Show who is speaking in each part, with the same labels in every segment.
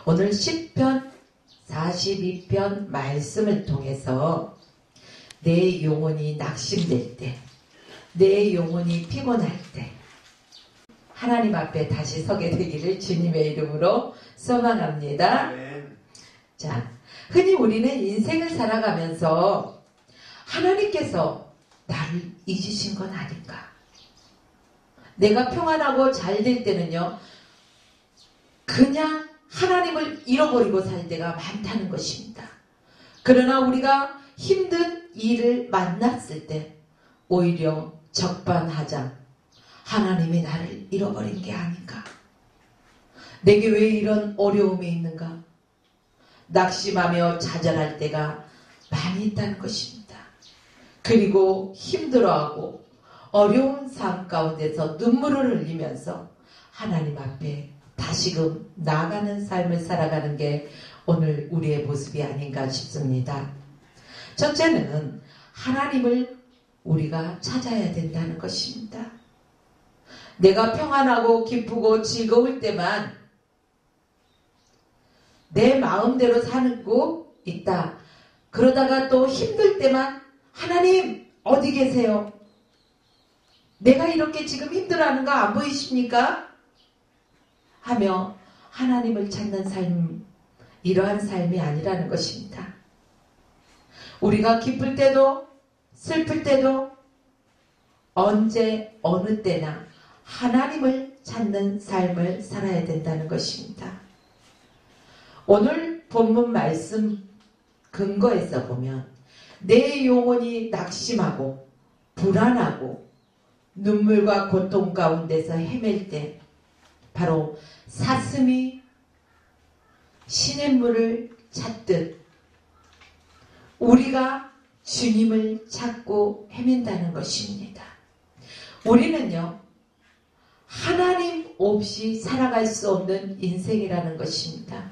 Speaker 1: 오늘 시편 42편 말씀을 통해서 내 영혼이 낙심될 때, 내 영혼이 피곤할 때 하나님 앞에 다시 서게 되기를 주님의 이름으로 소망합니다. 자, 흔히 우리는 인생을 살아가면서 하나님께서 나를 잊으신 건 아닌가? 내가 평안하고 잘 될 때는요, 그냥 하나님을 잃어버리고 살 때가 많다는 것입니다. 그러나 우리가 힘든 일을 만났을 때 오히려 적반하장, 하나님이 나를 잃어버린 게 아닌가? 내게 왜 이런 어려움이 있는가? 낙심하며 좌절할 때가 많이 있다는 것입니다. 그리고 힘들어하고 어려운 삶 가운데서 눈물을 흘리면서 하나님 앞에 다시금 나아가는 삶을 살아가는 게 오늘 우리의 모습이 아닌가 싶습니다. 첫째는 하나님을 우리가 찾아야 된다는 것입니다. 내가 평안하고 기쁘고 즐거울 때만 내 마음대로 사고 있다. 그러다가 또 힘들 때만 하나님 어디 계세요? 내가 이렇게 지금 힘들어하는 거 안 보이십니까? 하며 하나님을 찾는 삶, 이러한 삶이 아니라는 것입니다. 우리가 기쁠 때도 슬플 때도 언제 어느 때나 하나님을 찾는 삶을 살아야 된다는 것입니다. 오늘 본문 말씀 근거에서 보면 내 영혼이 낙심하고 불안하고 눈물과 고통 가운데서 헤맬 때 바로 사슴이 시냇물을 찾듯 우리가 주님을 찾고 헤맨다는 것입니다. 우리는요, 하나님 없이 살아갈 수 없는 인생이라는 것입니다.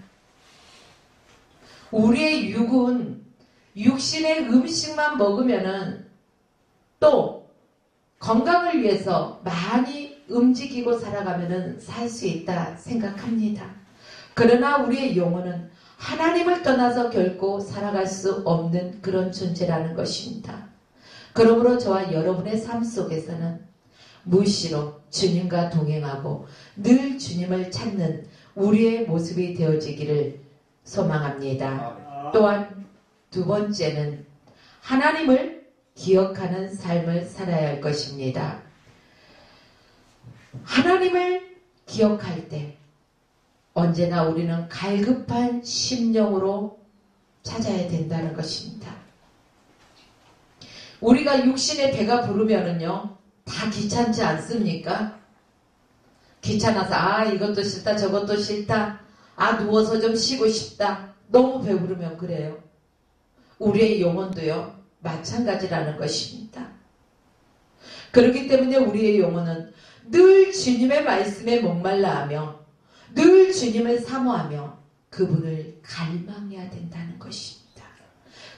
Speaker 1: 우리의 육은 육신의 음식만 먹으면은 또 건강을 위해서 많이 움직이고 살아가면은 살 수 있다 생각합니다. 그러나 우리의 영혼은 하나님을 떠나서 결코 살아갈 수 없는 그런 존재라는 것입니다. 그러므로 저와 여러분의 삶 속에서는 무시로 주님과 동행하고 늘 주님을 찾는 우리의 모습이 되어지기를 소망합니다. 또한 두 번째는 하나님을 기억하는 삶을 살아야 할 것입니다. 하나님을 기억할 때 언제나 우리는 갈급한 심령으로 찾아야 된다는 것입니다. 우리가 육신의 배가 부르면은요, 다 귀찮지 않습니까? 귀찮아서 이것도 싫다 저것도 싫다, 누워서 좀 쉬고 싶다, 너무 배부르면 그래요. 우리의 영혼도요 마찬가지라는 것입니다. 그렇기 때문에 우리의 영혼은 늘 주님의 말씀에 목말라하며 늘 주님을 사모하며 그분을 갈망해야 된다는 것입니다.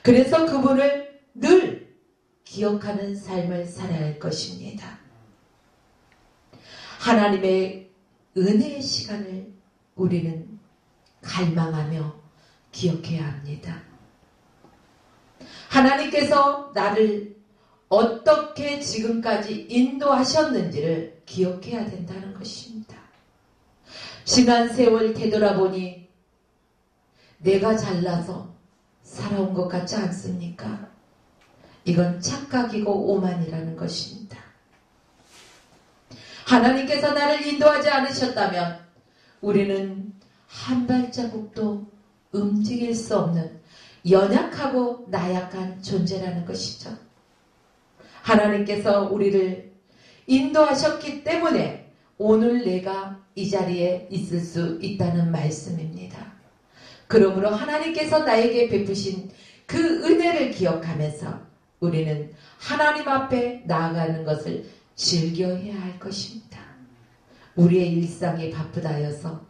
Speaker 1: 그래서 그분을 늘 기억하는 삶을 살아야 할 것입니다. 하나님의 은혜의 시간을 우리는 갈망하며 기억해야 합니다. 하나님께서 나를 어떻게 지금까지 인도하셨는지를 기억해야 된다는 것입니다. 지난 세월 되돌아보니 내가 잘나서 살아온 것 같지 않습니까? 이건 착각이고 오만이라는 것입니다. 하나님께서 나를 인도하지 않으셨다면 우리는 한 발자국도 움직일 수 없는 연약하고 나약한 존재라는 것이죠. 하나님께서 우리를 인도하셨기 때문에 오늘 내가 이 자리에 있을 수 있다는 말씀입니다. 그러므로 하나님께서 나에게 베푸신 그 은혜를 기억하면서 우리는 하나님 앞에 나아가는 것을 즐겨해야 할 것입니다. 우리의 일상이 바쁘다여서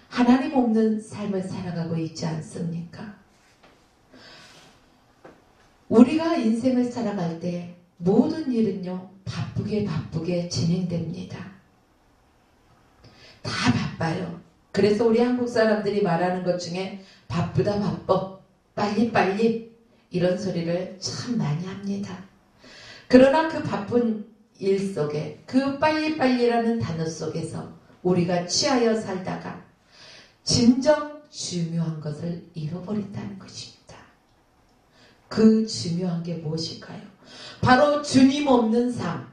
Speaker 1: 하나님 없는 삶을 살아가고 있지 않습니까? 우리가 인생을 살아갈 때 모든 일은요 바쁘게 진행됩니다. 다 바빠요. 그래서 우리 한국 사람들이 말하는 것 중에 바쁘다 바빠, 빨리빨리 이런 소리를 참 많이 합니다. 그러나 그 바쁜 일 속에 그 빨리빨리라는 단어 속에서 우리가 취하여 살다가 진정 중요한 것을 잃어버린다는 것입니다. 그 중요한 게 무엇일까요? 바로 주님 없는 삶,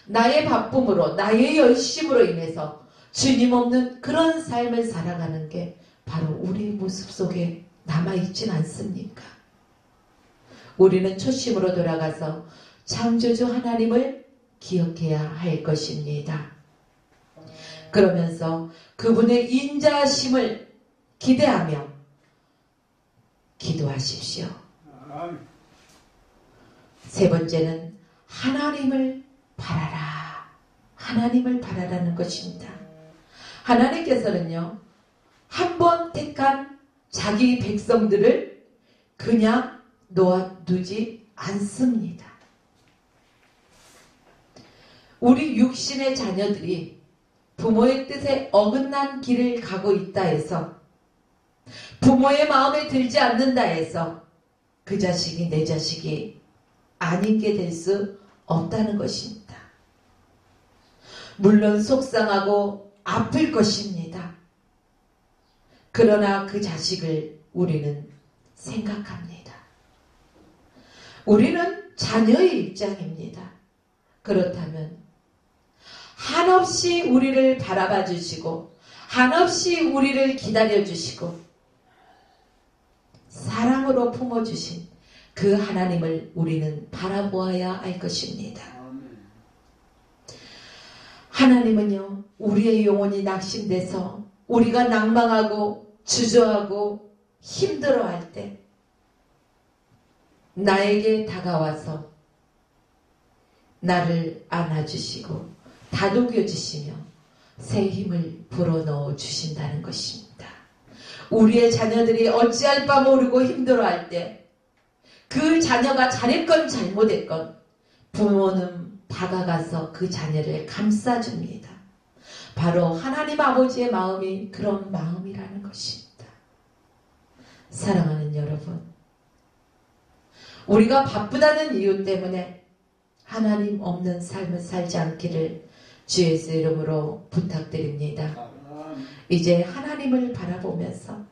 Speaker 1: 나의 바쁨으로 나의 열심으로 인해서 주님 없는 그런 삶을 살아가는 게 바로 우리의 모습 속에 남아있진 않습니까? 우리는 초심으로 돌아가서 창조주 하나님을 기억해야 할 것입니다. 그러면서 그분의 인자하심을 기대하며 기도하십시오. 세 번째는 하나님을 바라라. 하나님을 바라라는 것입니다. 하나님께서는요, 한 번 택한 자기 백성들을 그냥 놓아두지 않습니다. 우리 육신의 자녀들이 부모의 뜻에 어긋난 길을 가고 있다 해서, 부모의 마음에 들지 않는다 해서 그 자식이 내 자식이 아닌 게 될 수 없다는 것입니다. 물론 속상하고 아플 것입니다. 그러나 그 자식을 우리는 생각합니다. 우리는 자녀의 입장입니다. 그렇다면 한없이 우리를 바라봐 주시고 한없이 우리를 기다려 주시고 사랑으로 품어주신 그 하나님을 우리는 바라보아야 할 것입니다. 하나님은요, 우리의 영혼이 낙심돼서 우리가 낭망하고 주저하고 힘들어할 때 나에게 다가와서 나를 안아주시고 다독여주시며 새 힘을 불어넣어 주신다는 것입니다. 우리의 자녀들이 어찌할 바 모르고 힘들어할 때 그 자녀가 잘했건 잘못했건 부모는 다가가서 그 자녀를 감싸줍니다. 바로 하나님 아버지의 마음이 그런 마음이라는 것입니다. 사랑하는 여러분, 우리가 바쁘다는 이유 때문에 하나님 없는 삶을 살지 않기를 주 예수 이름으로 부탁드립니다. 이제 하나님을 바라보면서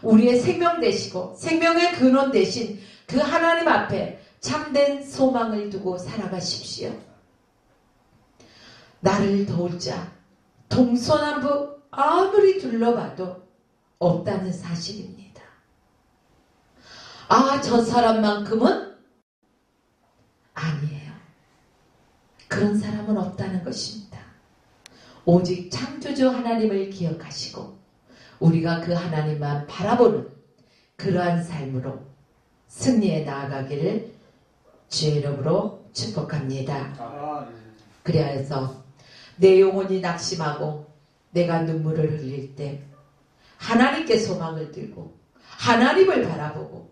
Speaker 1: 우리의 생명 되시고 생명의 근원 되신 그 하나님 앞에 참된 소망을 두고 살아가십시오. 나를 도울 자 동서남북 아무리 둘러봐도 없다는 사실입니다. 아, 저 사람만큼은 아니에요. 그런 사람은 없다는 것입니다. 오직 창조주 하나님을 기억하시고 우리가 그 하나님만 바라보는 그러한 삶으로 승리에 나아가기를 주의 이름으로 축복합니다. 그래야 해서 내 영혼이 낙심하고 내가 눈물을 흘릴 때 하나님께 소망을 들고 하나님을 바라보고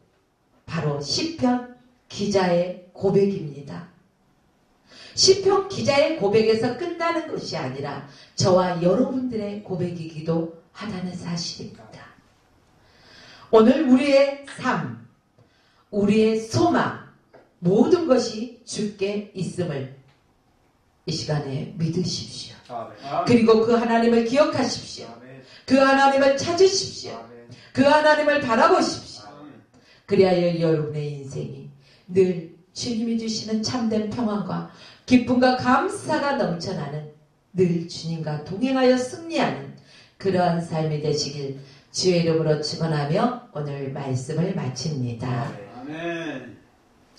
Speaker 1: 바로 시편 기자의 고백입니다. 시편 기자의 고백에서 끝나는 것이 아니라 저와 여러분들의 고백이기도 하다는 사실입니다. 오늘 우리의 삶, 우리의 소망, 모든 것이 주께 있음을 이 시간에 믿으십시오. 그리고 그 하나님을 기억하십시오. 그 하나님을 찾으십시오. 그 하나님을 바라보십시오. 그리하여 여러분의 인생이 늘 주님이 주시는 참된 평안과 기쁨과 감사가 넘쳐나는, 늘 주님과 동행하여 승리하는 그러한 삶이 되시길 주의 이름으로 축원하며 오늘 말씀을 마칩니다. 아멘.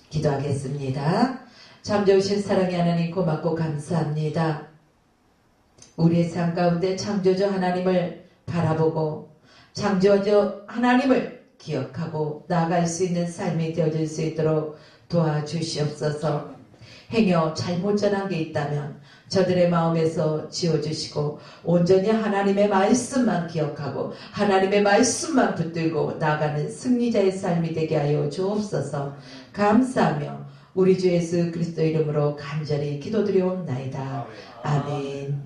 Speaker 1: 기도하겠습니다. 참 좋으신 사랑의 하나님 고맙고 감사합니다. 우리의 삶 가운데 창조주 하나님을 바라보고 창조주 하나님을 기억하고 나아갈 수 있는 삶이 되어질 수 있도록 도와주시옵소서. 행여 잘못 전한 게 있다면 저들의 마음에서 지워주시고 온전히 하나님의 말씀만 기억하고 하나님의 말씀만 붙들고 나아가는 승리자의 삶이 되게 하여 주옵소서. 감사하며 우리 주 예수 그리스도 이름으로 간절히 기도드리옵나이다. 아멘.